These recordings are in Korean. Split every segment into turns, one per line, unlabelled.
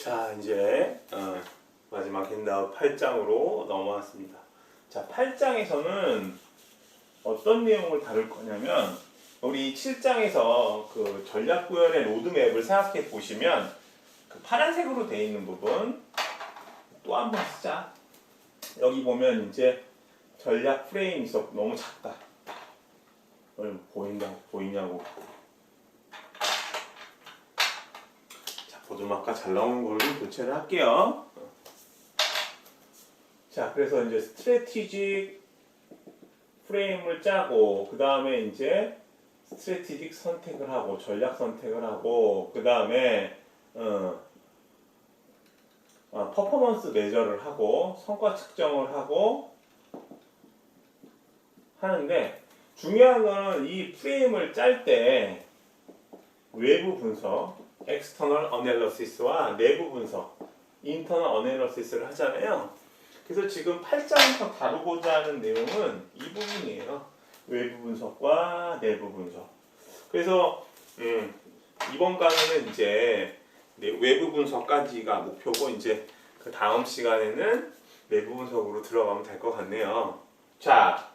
자, 이제 마지막 핸드아웃 8장으로 넘어왔습니다. 자, 8장에서는 어떤 내용을 다룰 거냐면 우리 7장에서 그 전략 구현의 로드맵을 생각해 보시면 그 파란색으로 되어 있는 부분 또 한 번 쓰자. 여기 보면 이제 전략 프레임이 있어. 너무 작다. 보이냐고. 자, 보드마카 잘 나오는 걸로 교체를 할게요. 자, 그래서 이제 스트래티직 프레임을 짜고 그 다음에 이제 스트래티직 선택을 하고 전략 선택을 하고 그 다음에 퍼포먼스 매저를 하고 성과 측정을 하고 하는데 중요한 거는 이 프레임을 짤 때 외부 분석, external analysis와 내부 분석, internal analysis를 하잖아요. 그래서 지금 8장에서 다루고자 하는 내용은 이 부분이에요. 외부 분석과 내부 분석. 그래서 이번 강의는 이제 외부 분석까지가 목표고 이제 그 다음 시간에는 내부 분석으로 들어가면 될 것 같네요. 자,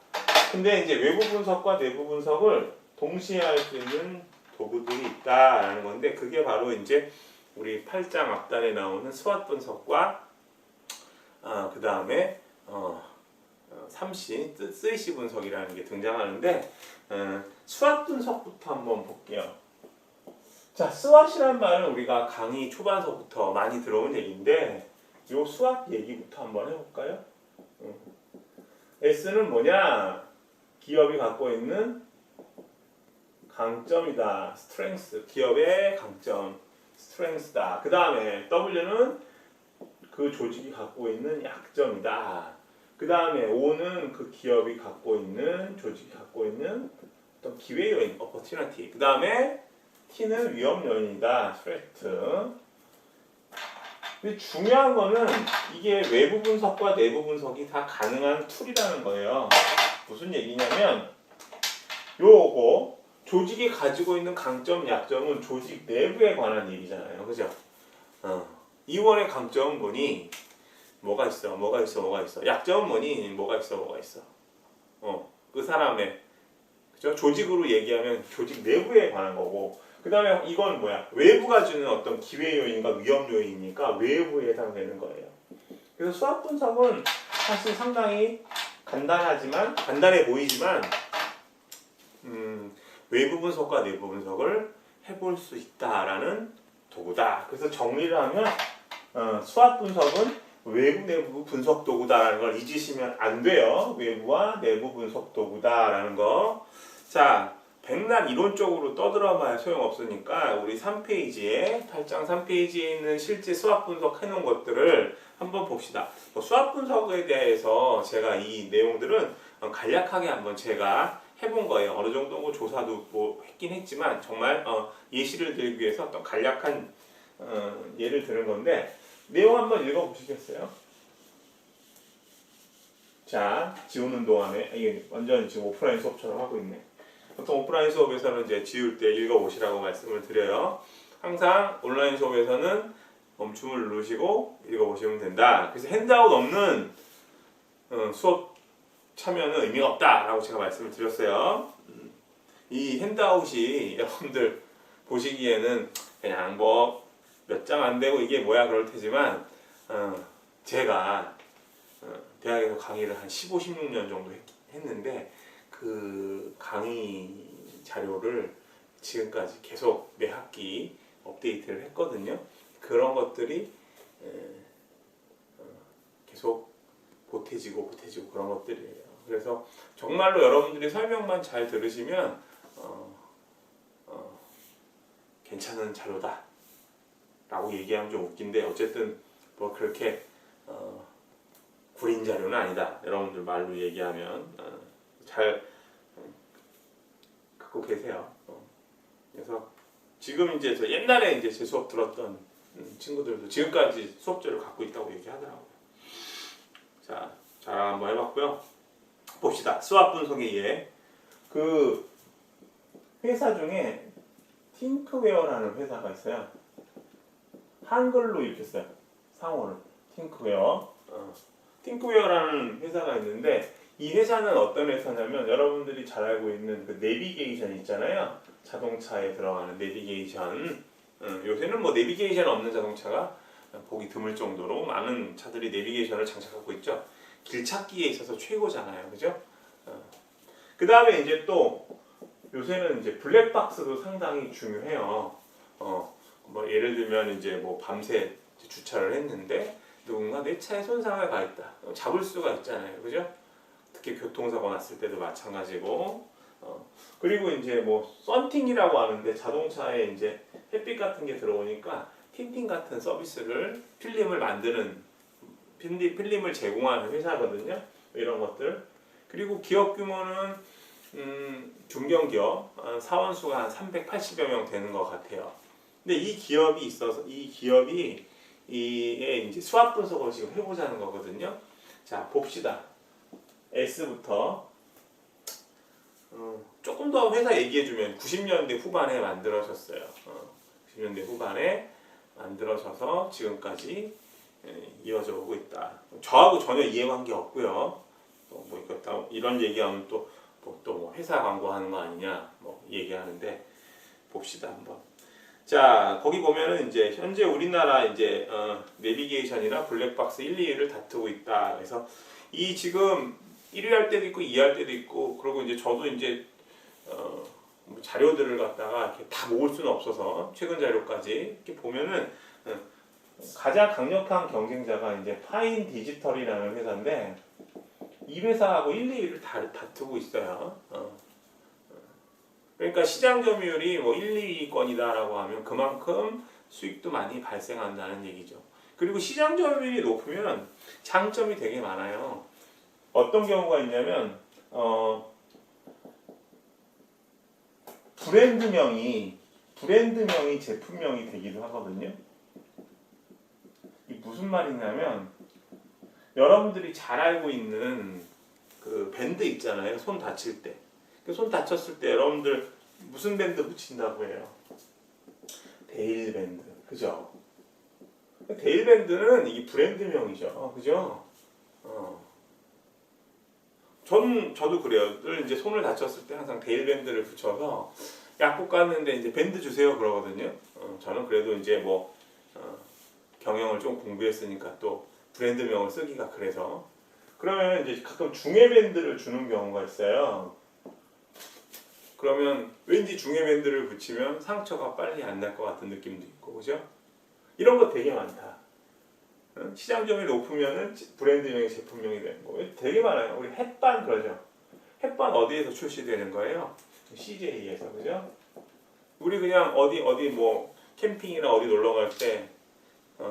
근데 이제 외부 분석과 내부 분석을 동시에 할 수 있는 도구들이 있다라는 건데 그게 바로 이제 우리 8장 앞단에 나오는 스왓 분석과 그 다음에 3C, 3C 분석이라는 게 등장하는데 스왓 분석부터 한번 볼게요. 자, 스왓이란 말은 우리가 강의 초반서부터 많이 들어온 얘기인데 요 스왓 얘기부터 한번 해볼까요? S는 뭐냐? 기업이 갖고 있는 강점이다. strength. 기업의 강점. strength다. 그 다음에 W는 그 조직이 갖고 있는 약점이다. 그 다음에 O는 그 기업이 갖고 있는 조직이 갖고 있는 어떤 기회 요인, opportunity. 그 다음에 T는 위험 요인이다. threat. 근데 중요한 거는 이게 외부 분석과 내부 분석이 다 가능한 툴이라는 거예요. 무슨 얘기냐면 요거 조직이 가지고 있는 강점, 약점은 조직 내부에 관한 얘기잖아요. 그죠? 이원의 강점은 뭐니? 뭐가 있어? 약점은 뭐니? 뭐가 있어? 그 사람의 그죠? 조직으로 얘기하면 조직 내부에 관한 거고 그 다음에 이건 뭐야? 외부가 주는 어떤 기회 요인과 위험 요인이니까 외부에 해당되는 거예요. 그래서 수학 분석은 사실 상당히 간단해 보이지만 외부 분석과 내부 분석을 해볼 수 있다라는 도구다. 그래서 정리를 하면 수학 분석은 외부 내부 분석 도구다라는 걸 잊으시면 안 돼요. 외부와 내부 분석 도구다라는 거. 자, 백날 이론적으로 떠들어봐야 소용없으니까 우리 3페이지에 8장 3페이지에 있는 실제 수학 분석 해놓은 것들을 한번 봅시다. 수학 분석에 대해서 제가 이 내용들은 간략하게 한번 제가 해본 거예요. 어느 정도 조사도 뭐 했긴 했지만 정말 예시를 들기 위해서 어떤 간략한 예를 드는 건데 내용 한번 읽어보시겠어요? 자, 지우는 동안에 이게 완전 지금 오프라인 수업처럼 하고 있네. 보통 오프라인 수업에서는 이제 지울 때 읽어보시라고 말씀을 드려요. 항상 온라인 수업에서는 멈춤을 누르시고 읽어보시면 된다. 그래서 핸드아웃 없는 수업 참여는 의미가 없다라고 제가 말씀을 드렸어요. 이 핸드아웃이 여러분들 보시기에는 그냥 뭐 몇 장 안 되고 이게 뭐야 그럴 테지만 제가 대학에서 강의를 한 15, 16년 정도 했는데 그 강의 자료를 지금까지 계속 매 학기 업데이트를 했거든요. 그런 것들이 계속 보태지고 그런 것들이에요. 그래서 정말로 여러분들이 설명만 잘 들으시면 괜찮은 자료다 라고 얘기하면 좀 웃긴데 어쨌든 뭐 그렇게 구린 자료는 아니다. 여러분들 말로 얘기하면 잘 갖고 계세요. 그래서 지금 이제 저 옛날에 이제 제 수업 들었던 친구들도 지금까지 수업제를 갖고 있다고 얘기하더라고요. 자, 자랑 한번 해봤고요. 봅시다. 수학 분석의 예. 그 회사 중에 팅크웨어라는 회사가 있어요. 한글로 이렇게 써요. 상호를. 팅크웨어. 팅크웨어라는 회사가 있는데 이 회사는 어떤 회사냐면 여러분들이 잘 알고 있는 그 내비게이션 있잖아요. 자동차에 들어가는 내비게이션. 요새는 뭐 내비게이션 없는 자동차가 보기 드물 정도로 많은 차들이 내비게이션을 장착하고 있죠. 길 찾기에 있어서 최고잖아요. 그죠? 그 다음에 이제 또 요새는 이제 블랙박스도 상당히 중요해요. 뭐 예를 들면 이제 뭐 밤새 주차를 했는데 누군가 내 차에 손상을 가했다. 잡을 수가 있잖아요. 그죠? 특히 교통사고 났을 때도 마찬가지고. 그리고 이제 뭐 썬팅이라고 하는데 자동차에 이제 햇빛 같은 게 들어오니까 틴팅 같은 서비스를 필름을 만드는 필름을 제공하는 회사거든요. 이런 것들. 그리고 기업 규모는 중견기업 사원수가 한 380여 명 되는 것 같아요. 근데 이 기업이 있어서 이 기업이 이에 이제 수학 분석을 지금 해보자는 거거든요. 자 봅시다. S부터 조금 더 회사 얘기해주면 90년대 후반에 만들어졌어요. 90년대 후반에 만들어져서 지금까지 이어져 오고 있다. 저하고 전혀 이해관계 없고요. 뭐 이런 얘기하면 또 뭐 회사 광고하는 거 아니냐 뭐 얘기하는데 봅시다 한번. 자 거기 보면은 이제 현재 우리나라 이제 내비게이션이나 블랙박스 1, 2위를 다투고 있다. 그래서 이 지금 1위 할 때도 있고 2위 할 때도 있고 그리고 이제 저도 이제 자료들을 갖다가 이렇게 다 모을 수는 없어서 최근 자료까지 이렇게 보면은 가장 강력한 경쟁자가 이제 파인 디지털이라는 회사인데 이 회사하고 1, 2위를 다투고 있어요. 그러니까 시장 점유율이 뭐 1, 2위권이다라고 하면 그만큼 수익도 많이 발생한다는 얘기죠. 그리고 시장 점유율이 높으면 장점이 되게 많아요. 어떤 경우가 있냐면 브랜드명이 제품명이 되기도 하거든요. 이 무슨 말이냐면 여러분들이 잘 알고 있는 그 밴드 있잖아요. 손 다칠 때. 손 다쳤을 때 여러분들 무슨 밴드 붙인다고 해요? 데일 밴드. 그죠? 데일 밴드는 이 브랜드명이죠. 그죠? 저도 그래요. 늘 이제 손을 다쳤을 때 항상 데일 밴드를 붙여서 약국 갔는데 이제 밴드 주세요 그러거든요. 저는 그래도 이제 뭐 경영을 좀 공부했으니까 또 브랜드명을 쓰기가 그래서 그러면 이제 가끔 중에 밴드를 주는 경우가 있어요. 그러면 왠지 중에 밴드를 붙이면 상처가 빨리 안 날 것 같은 느낌도 있고 그죠? 이런 거 되게 많다. 시장 점유율이 높으면은 브랜드명이 제품명이 되는 거 되게 많아요. 우리 햇반 그러죠. 햇반 어디에서 출시되는 거예요? CJ에서 그죠? 우리 그냥 어디 뭐 캠핑이나 어디 놀러 갈 때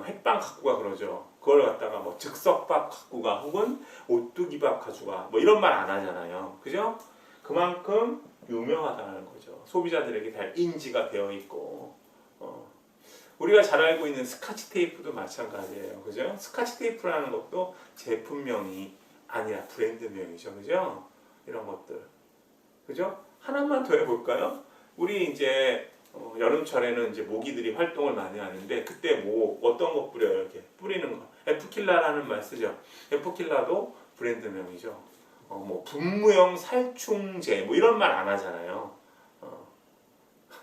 햇반 갖고 가 그러죠. 그걸 갖다가 뭐 즉석밥 갖고 가 혹은 오뚜기밥 가져가 뭐 이런 말 안 하잖아요. 그죠? 그만큼 유명하다는 거죠. 소비자들에게 잘 인지가 되어 있고 우리가 잘 알고 있는 스카치 테이프도 마찬가지예요. 그죠? 스카치 테이프라는 것도 제품명이 아니라 브랜드명이죠. 그죠? 이런 것들. 그죠? 하나만 더 해볼까요? 우리 이제 여름철에는 이제 모기들이 활동을 많이 하는데 그때 뭐 어떤 거 뿌려요? 이렇게 뿌리는 거. 에프킬라라는 말 쓰죠. 에프킬라도 브랜드명이죠. 뭐 분무형 살충제 뭐 이런 말 안 하잖아요.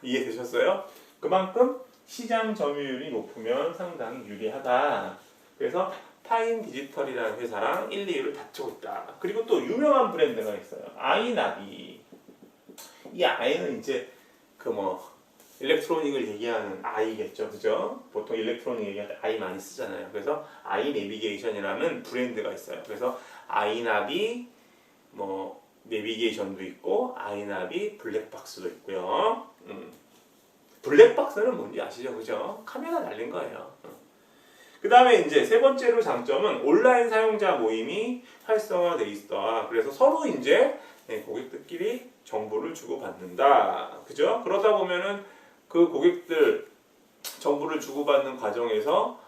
이해되셨어요? 그만큼 시장 점유율이 높으면 상당히 유리하다. 그래서 파인 디지털이라는 회사랑 1, 2위를 다투고 있다. 그리고 또 유명한 브랜드가 있어요. 아이나비. 이 아이는 이제 그 뭐 일렉트로닉을 얘기하는 아이겠죠, 그죠? 보통 일렉트로닉 얘기할 때 아이 많이 쓰잖아요. 그래서 아이 내비게이션이라는 브랜드가 있어요. 그래서 아이나비 뭐 내비게이션도 있고 아이나비 블랙박스도 있고요. 블랙박스는 뭔지 아시죠, 그죠? 카메라 달린 거예요. 그 다음에 이제 세 번째로 장점은 온라인 사용자 모임이 활성화돼 있다. 그래서 서로 이제 고객들끼리 정보를 주고받는다. 그죠? 그러다 보면은 그 고객들 정보를 주고받는 과정에서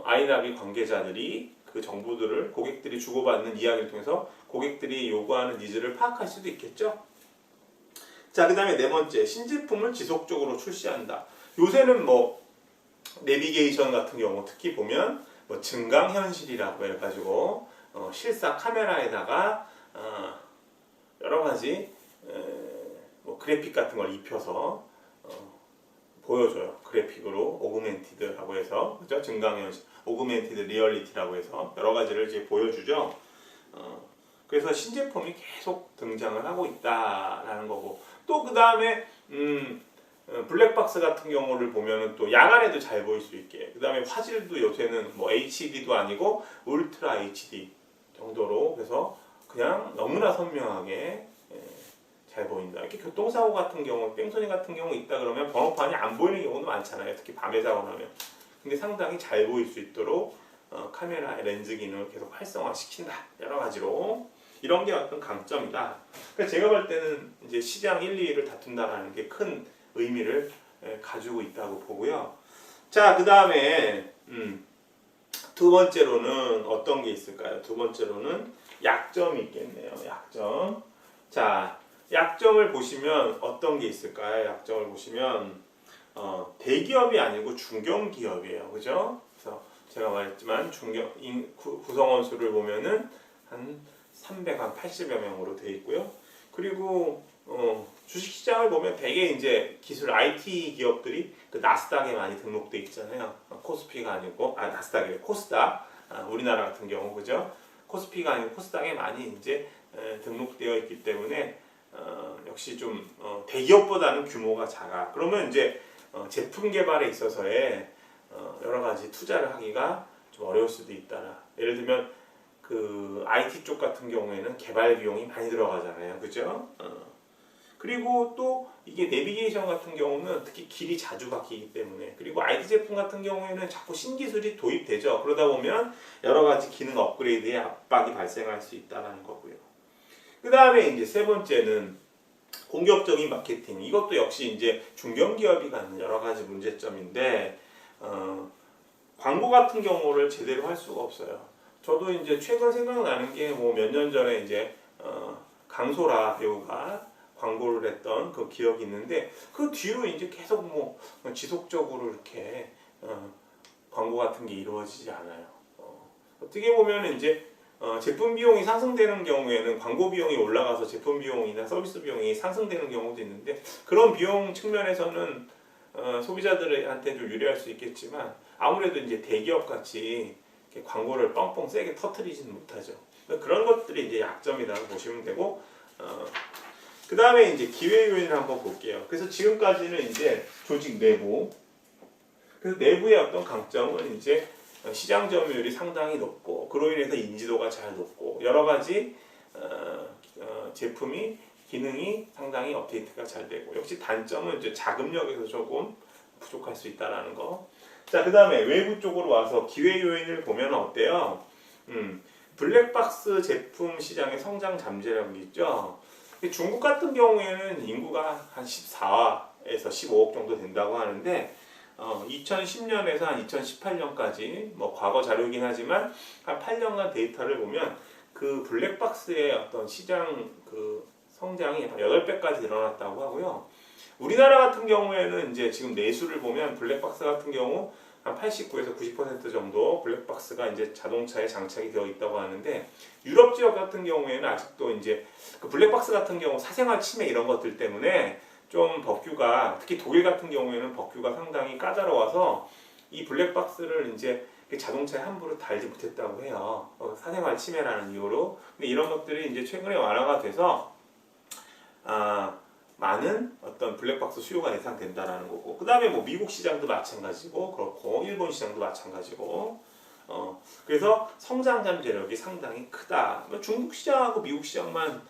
아이나비 관계자들이 그 정보들을 고객들이 주고받는 이야기를 통해서 고객들이 요구하는 니즈를 파악할 수도 있겠죠. 자, 그 다음에 네 번째, 신제품을 지속적으로 출시한다. 요새는 뭐 내비게이션 같은 경우 특히 보면 뭐 증강현실이라고 해가지고 실사 카메라에다가 여러 가지 뭐 그래픽 같은 걸 입혀서 보여줘요. 그래픽으로 오그멘티드라고 해서 그죠? 증강현실, 오그멘티드 리얼리티라고 해서 여러 가지를 이제 보여주죠. 그래서 신제품이 계속 등장을 하고 있다라는 거고 또 그 다음에 블랙박스 같은 경우를 보면은 또 야간에도 잘 보일 수 있게 그 다음에 화질도 요새는 뭐 HD도 아니고 울트라 HD 정도로 그래서 그냥 너무나 선명하게 잘 보인다. 이렇게 교통사고 같은 경우, 뺑소니 같은 경우 있다 그러면 번호판이 안 보이는 경우도 많잖아요. 특히 밤에 사고 나면. 근데 상당히 잘 보일 수 있도록 카메라 렌즈 기능을 계속 활성화시킨다. 여러 가지로. 이런 게 어떤 강점이다. 그래서 제가 볼 때는 이제 시장 1, 2위를 다툰다라는 게 큰 의미를 가지고 있다고 보고요. 자, 그 다음에 두 번째로는 어떤 게 있을까요? 두 번째로는 약점이 있겠네요. 약점. 자, 약점을 보시면 어떤 게 있을까요? 약점을 보시면 대기업이 아니고 중견기업이에요. 그죠? 그래서 제가 말했지만 구성원 수를 보면은 한 380여 명으로 되어 있고요. 그리고 주식시장을 보면 대개 이제 기술 IT 기업들이 그 나스닥에 많이 등록돼 있잖아요. 코스피가 아니고 나스닥이래 코스닥 우리나라 같은 경우 그죠? 코스피가 아니고 코스닥에 많이 이제 등록되어 있기 때문에 역시 좀 대기업보다는 규모가 작아. 그러면 이제 제품 개발에 있어서의 여러 가지 투자를 하기가 좀 어려울 수도 있다. 예를 들면 그 IT 쪽 같은 경우에는 개발 비용이 많이 들어가잖아요, 그죠? 그리고 또 이게 내비게이션 같은 경우는 특히 길이 자주 바뀌기 때문에 그리고 IT 제품 같은 경우에는 자꾸 신기술이 도입되죠. 그러다 보면 여러 가지 기능 업그레이드에 압박이 발생할 수 있다는 거고요. 그 다음에 이제 세 번째는 공격적인 마케팅. 이것도 역시 이제 중견기업이 갖는 여러 가지 문제점인데 광고 같은 경우를 제대로 할 수가 없어요. 저도 이제 최근 생각나는 게 뭐 몇 년 전에 이제 강소라 배우가 광고를 했던 그 기억이 있는데 그 뒤로 이제 계속 뭐 지속적으로 이렇게 광고 같은 게 이루어지지 않아요. 어떻게 보면 이제 제품 비용이 상승되는 경우에는 광고 비용이 올라가서 제품 비용이나 서비스 비용이 상승되는 경우도 있는데 그런 비용 측면에서는 소비자들한테 좀 유리할 수 있겠지만 아무래도 이제 대기업 같이 광고를 뻥뻥 세게 터트리지는 못하죠. 그런 것들이 이제 약점이라고 보시면 되고 그 다음에 이제 기회 요인을 한번 볼게요. 그래서 지금까지는 이제 조직 내부 그래서 내부의 어떤 강점은 이제 시장 점유율이 상당히 높고 그로 인해서 인지도가 잘 높고 여러 가지 제품이 기능이 상당히 업데이트가 잘 되고 역시 단점은 이제 자금력에서 조금 부족할 수 있다라는 거. 자, 그 다음에 외부 쪽으로 와서 기회 요인을 보면 어때요? 블랙박스 제품 시장의 성장 잠재력이 있죠. 중국 같은 경우에는 인구가 한 14에서 15억 정도 된다고 하는데 2010년에서 한 2018년까지 뭐 과거 자료이긴 하지만 한 8년간 데이터를 보면 그 블랙박스의 어떤 시장 그 성장이 8배까지 늘어났다고 하고요. 우리나라 같은 경우에는 이제 지금 내수를 보면 블랙박스 같은 경우 한 89에서 90% 정도 블랙박스가 이제 자동차에 장착이 되어 있다고 하는데 유럽 지역 같은 경우에는 아직도 이제 그 블랙박스 같은 경우 사생활 침해 이런 것들 때문에 좀 법규가 특히 독일 같은 경우에는 법규가 상당히 까다로워서 이 블랙박스를 이제 자동차에 함부로 달지 못했다고 해요. 사생활 침해라는 이유로. 근데 이런 것들이 이제 최근에 완화가 돼서 많은 어떤 블랙박스 수요가 예상된다라는 거고 그 다음에 뭐 미국 시장도 마찬가지고 그렇고 일본 시장도 마찬가지고 그래서 성장 잠재력이 상당히 크다. 중국 시장하고 미국 시장만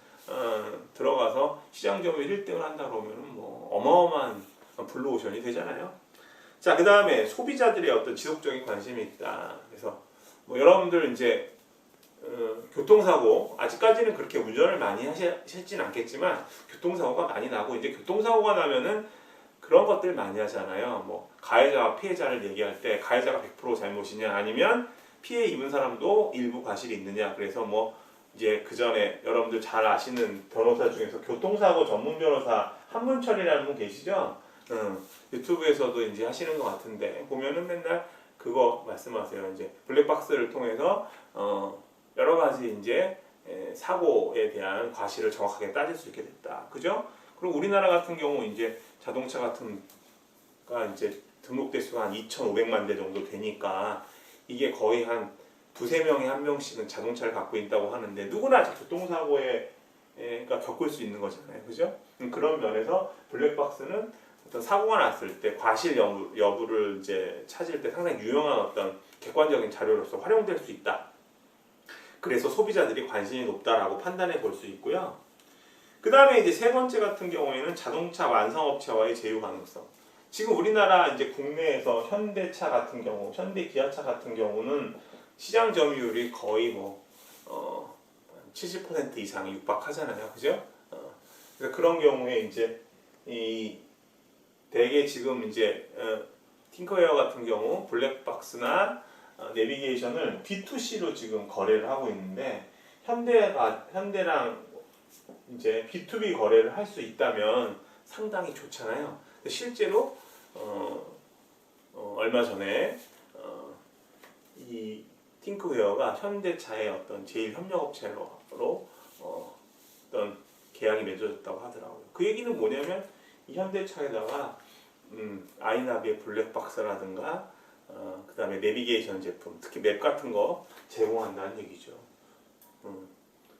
들어가서 시장 점유율 1등을 한다 그러면 뭐 어마어마한 블루오션이 되잖아요. 자, 그 다음에 소비자들의 어떤 지속적인 관심이 있다. 그래서 뭐 여러분들 이제 교통사고 아직까지는 그렇게 운전을 많이 하시진 않겠지만 교통사고가 많이 나고 이제 교통사고가 나면은 그런 것들 많이 하잖아요. 뭐 가해자와 피해자를 얘기할 때 가해자가 100% 잘못이냐 아니면 피해 입은 사람도 일부 과실이 있느냐. 그래서 뭐 이제 그 전에 여러분들 잘 아시는 변호사 중에서 교통사고 전문 변호사 한문철이라는 분 계시죠? 유튜브에서도 이제 하시는 것 같은데 보면은 맨날 그거 말씀하세요. 이제 블랙박스를 통해서 여러 가지 이제 사고에 대한 과실을 정확하게 따질 수 있게 됐다. 그죠? 그리고 우리나라 같은 경우 이제 자동차 같은 가 이제 등록 대수가 한 2,500만 대 정도 되니까 이게 거의 한 두세 명에 한 명씩은 자동차를 갖고 있다고 하는데 누구나 교통사고에 가 겪을 수 있는 거잖아요. 그죠? 그런 면에서 블랙박스는 어떤 사고가 났을 때 과실 여부를 이제 찾을 때 상당히 유용한 어떤 객관적인 자료로서 활용될 수 있다. 그래서 소비자들이 관심이 높다라고 판단해 볼 수 있고요. 그 다음에 이제 세 번째 같은 경우에는 자동차 완성업체와의 제휴 가능성. 지금 우리나라 이제 국내에서 현대차 같은 경우, 현대 기아차 같은 경우는 시장 점유율이 거의 뭐 70% 이상이 육박하잖아요, 그죠? 그래서 그런 경우에 이제 이 대개 지금 이제 팅커웨어 같은 경우 블랙박스나 내비게이션을 D2C로 지금 거래를 하고 있는데 현대랑 이제 B2B 거래를 할 수 있다면 상당히 좋잖아요. 실제로 얼마 전에 이 팅크웨어가 현대차의 어떤 제일 협력업체로 어떤 계약이 맺어졌다고 하더라고요. 그 얘기는 뭐냐면 이 현대차에다가 아이나비의 블랙박스라든가 그 다음에 내비게이션 제품, 특히 맵 같은 거 제공한다는 얘기죠.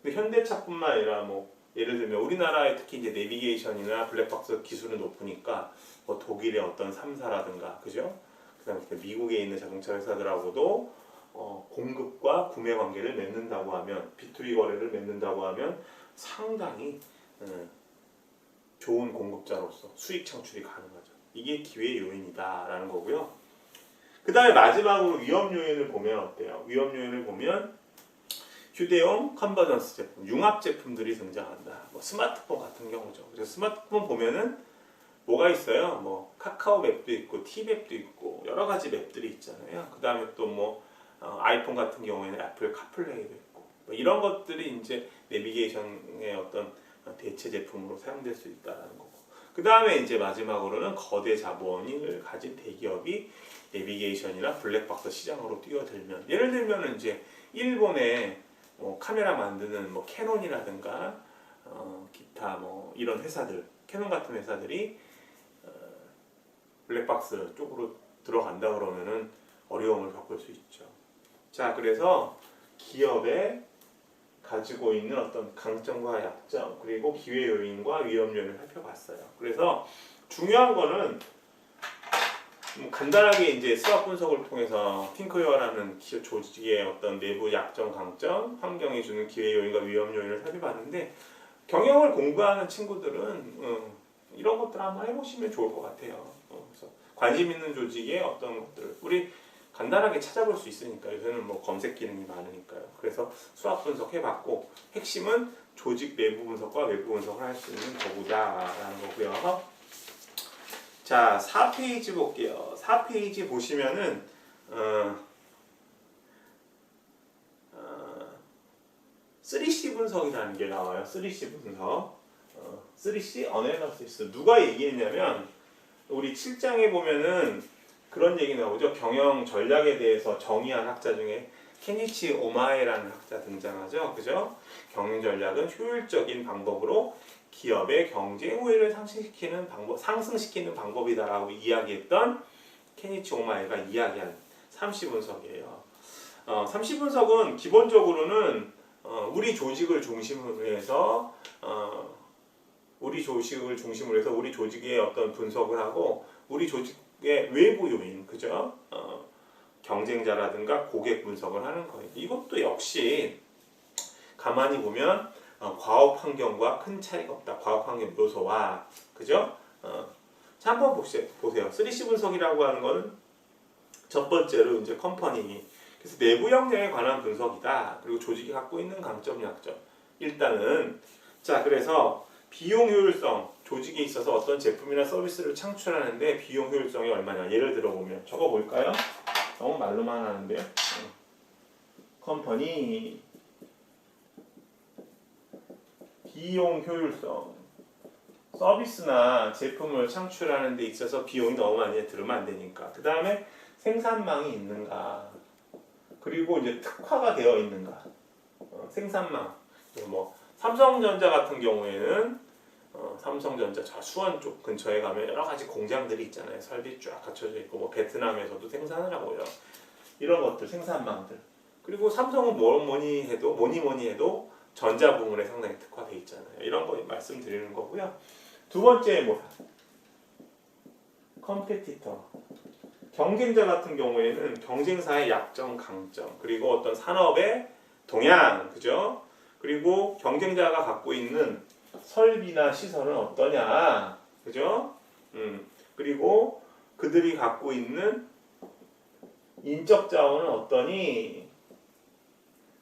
근데 현대차뿐만 아니라 뭐 예를 들면 우리나라의 특히 이제 내비게이션이나 블랙박스 기술은 높으니까 뭐 독일의 어떤 3사라든가 그죠? 그다음에 미국에 있는 자동차 회사들하고도 공급과 구매 관계를 맺는다고 하면 B2B 거래를 맺는다고 하면 상당히 좋은 공급자로서 수익 창출이 가능하죠. 이게 기회의 요인이다라는 거고요. 그 다음에 마지막으로 위험 요인을 보면 어때요? 위험 요인을 보면 휴대용 컨버전스 제품, 융합 제품들이 등장한다. 뭐 스마트폰 같은 경우죠. 그래서 스마트폰 보면은 뭐가 있어요? 뭐 카카오 맵도 있고, 티맵도 있고 여러 가지 맵들이 있잖아요. 그 다음에 또 뭐 아이폰 같은 경우에는 애플 카플레이도 있고 뭐 이런 것들이 이제 내비게이션의 어떤 대체 제품으로 사용될 수 있다라는 거고. 그 다음에 이제 마지막으로는 거대 자본을 가진 대기업이 내비게이션이나 블랙박스 시장으로 뛰어들면, 예를 들면 이제 일본의 뭐 카메라 만드는 뭐 캐논이라든가 기타 뭐 이런 회사들, 캐논 같은 회사들이 블랙박스 쪽으로 들어간다 그러면은 어려움을 겪을 수 있죠. 자, 그래서 기업에 가지고 있는 어떤 강점과 약점, 그리고 기회 요인과 위험 요인을 살펴봤어요. 그래서 중요한 거는 간단하게 이제 수학 분석을 통해서 팅크웨어라는 조직의 어떤 내부 약점, 강점, 환경이 주는 기회 요인과 위험 요인을 살펴봤는데, 경영을 공부하는 친구들은 이런 것들 한번 해보시면 좋을 것 같아요. 그래서 관심 있는 조직의 어떤 것들 우리 간단하게 찾아볼 수 있으니까, 요새는 뭐 검색 기능이 많으니까요. 그래서 수학 분석해봤고, 핵심은 조직 내부 분석과 외부 분석을 할 수 있는 거구다라는 거고요. 자, 4페이지 볼게요. 4페이지 보시면은 3C 분석이라는 게 나와요. 3C 분석. 3C 어널리시스. 누가 얘기했냐면 우리 7장에 보면은 그런 얘기 나오죠. 경영 전략에 대해서 정의한 학자 중에 케니치 오마에라는 학자 등장하죠. 그죠? 경영 전략은 효율적인 방법으로 기업의 경쟁 우위를 상승시키는 방법이다라고 이야기했던 케니치 오마에가 이야기한 3C 분석이에요. 3C 분석은 기본적으로는 우리 조직을 중심으로 해서 우리 조직의 어떤 분석을 하고, 우리 조직의 외부 요인, 그죠? 경쟁자라든가 고객 분석을 하는 거예요. 이것도 역시 가만히 보면 과업 환경과 큰 차이가 없다. 과업 환경 요소와, 그죠? 자, 한번 보세요. 3C 분석이라고 하는 거는 첫 번째로 이제 컴퍼니, 그래서 내부 역량에 관한 분석이다. 그리고 조직이 갖고 있는 강점, 약점. 일단은 자, 그래서 비용 효율성, 조직에 있어서 어떤 제품이나 서비스를 창출하는데 비용 효율성이 얼마냐. 예를 들어 보면 저거 뭘까요? 너무 말로만 하는데요. 컴퍼니 비용 효율성. 서비스나 제품을 창출하는 데 있어서 비용이 너무 많이 들으면 안 되니까. 그 다음에 생산망이 있는가. 그리고 이제 특화가 되어 있는가. 생산망. 뭐 삼성전자 같은 경우에는 삼성전자 저 수원 쪽 근처에 가면 여러 가지 공장들이 있잖아요. 설비 쫙 갖춰져 있고 뭐 베트남에서도 생산을 하고요. 이런 것들 생산망들. 그리고 삼성은 뭐니 해도 전자 부문에 상당히 특화돼 있잖아요. 이런 거 말씀드리는 거고요. 두 번째 뭐야? 컴페티터. 경쟁자 같은 경우에는 경쟁사의 약점, 강점, 그리고 어떤 산업의 동향, 그죠? 그리고 경쟁자가 갖고 있는 설비나 시설은 어떠냐, 그죠? 그리고 그들이 갖고 있는 인적 자원은 어떠니?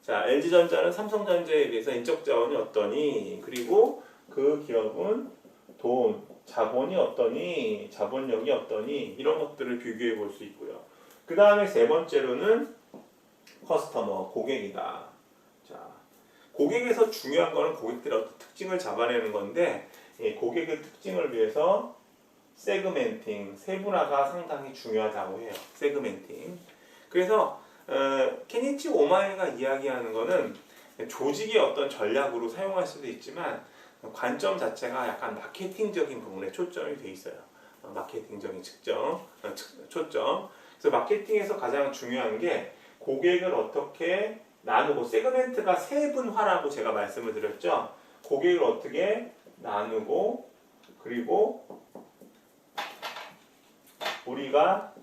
자, LG전자는 삼성전자에 비해서 인적 자원이 어떠니? 그리고 그 기업은 돈, 자본이 어떠니? 자본력이 어떠니? 이런 것들을 비교해 볼 수 있고요. 그 다음에 세 번째로는 커스터머, 고객이다. 자, 고객에서 중요한 거는 고객들의 어떤 특징을 잡아내는 건데, 고객의 특징을 위해서 세그멘팅, 세분화가 상당히 중요하다고 해요. 세그멘팅. 그래서 케니치 오마에가 이야기하는 거는 조직의 어떤 전략으로 사용할 수도 있지만 관점 자체가 약간 마케팅적인 부분에 초점이 돼 있어요. 마케팅적인 초점. 그래서 마케팅에서 가장 중요한 게 고객을 어떻게 나누고, 세그멘트가 세분화라고 제가 말씀을 드렸죠. 고객을 어떻게 나누고, 그리고 우리가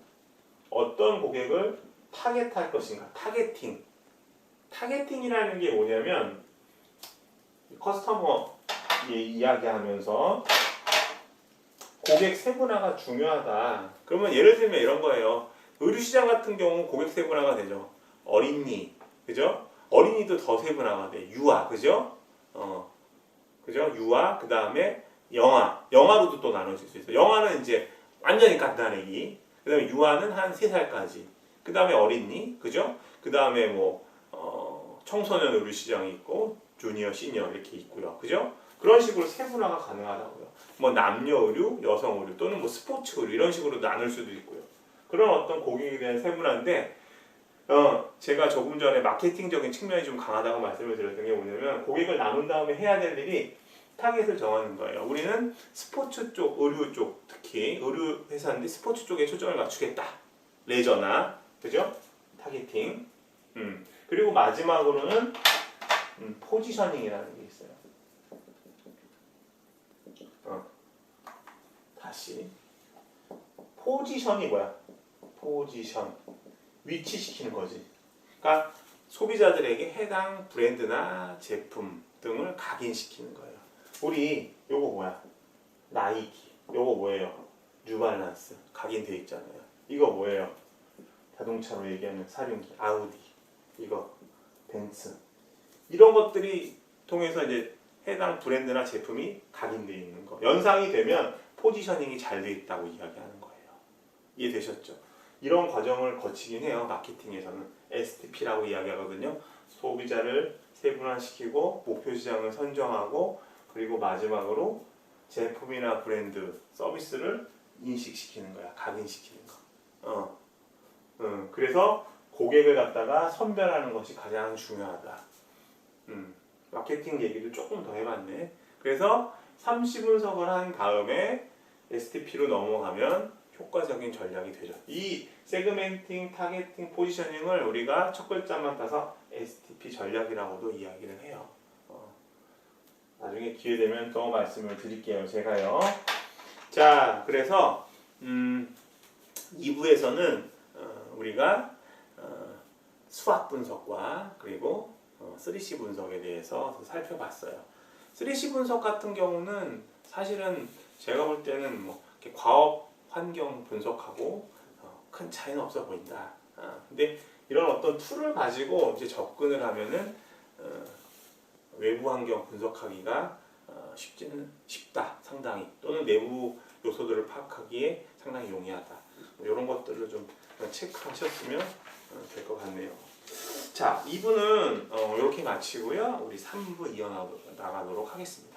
어떤 고객을 타겟할 것인가. 타겟팅이라는 게 뭐냐면 커스터머 이야기하면서 고객 세분화가 중요하다. 그러면 예를 들면 이런 거예요. 의류시장 같은 경우는 고객 세분화가 되죠. 어린이, 그죠? 어린이도 더 세분화가 돼. 유아, 그죠? 그죠? 유아, 그 다음에 영아로도 또 나눠질 수 있어요. 영아는 이제 완전히 간단하기. 그 다음에 유아는 한 3살까지. 그 다음에 어린이, 그죠? 그 다음에 뭐 청소년 의류시장이 있고 주니어, 시니어 이렇게 있고요, 그죠? 그런 식으로 세분화가 가능하다고요. 뭐 남녀 의류, 여성 의류 또는 뭐 스포츠 의류 이런 식으로 나눌 수도 있고요. 그런 어떤 고객에 대한 세분화인데, 제가 조금 전에 마케팅적인 측면이 좀 강하다고 말씀을 드렸던 게 뭐냐면 고객을 나눈 다음에 해야 될 일이 타겟을 정하는 거예요. 우리는 스포츠 쪽, 의류 쪽, 특히 의류 회사인데 스포츠 쪽에 초점을 맞추겠다. 레저나, 그죠? 타겟팅. 그리고 마지막으로는 포지셔닝이라는 게 있어요. 다시 포지션이 뭐야? 포지션, 위치시키는 거지. 그러니까 소비자들에게 해당 브랜드나 제품 등을 각인시키는 거예요. 우리 요거 뭐야? 나이키. 요거 뭐예요? 뉴발란스. 각인되어 있잖아요. 이거 뭐예요? 자동차로 얘기하면 사륜기, 아우디. 이거 벤츠. 이런 것들이 통해서 이제 해당 브랜드나 제품이 각인되어 있는 거. 연상이 되면 포지셔닝이 잘 되어 있다고 이야기하는 거예요. 이해되셨죠? 이런 과정을 거치긴 해요. 마케팅에서는 STP라고 이야기하거든요. 소비자를 세분화시키고 목표 시장을 선정하고, 그리고 마지막으로 제품이나 브랜드, 서비스를 인식시키는 거야. 각인시키는 거. 그래서 고객을 갖다가 선별하는 것이 가장 중요하다. 마케팅 얘기를 조금 더 해봤네. 그래서 30분석을 한 다음에 STP로 넘어가면 효과적인 전략이 되죠. 이 세그멘팅, 타겟팅, 포지셔닝을 우리가 첫 글자만 따서 STP 전략이라고도 이야기를 해요. 나중에 기회 되면 또 말씀을 드릴게요. 제가요. 자, 그래서 2부에서는 우리가 수학 분석과 그리고 3C 분석에 대해서 살펴봤어요. 3C 분석 같은 경우는 사실은 제가 볼 때는 뭐 이렇게 과업 환경 분석하고 큰 차이는 없어 보인다. 근데 이런 어떤 툴을 가지고 이제 접근을 하면은 외부 환경 분석하기가 쉽다, 상당히. 또는 내부 요소들을 파악하기에 상당히 용이하다. 이런 것들을 좀 체크하셨으면 될 것 같네요. 자, 2부는 이렇게 마치고요. 우리 3부 이어나가도록 하겠습니다.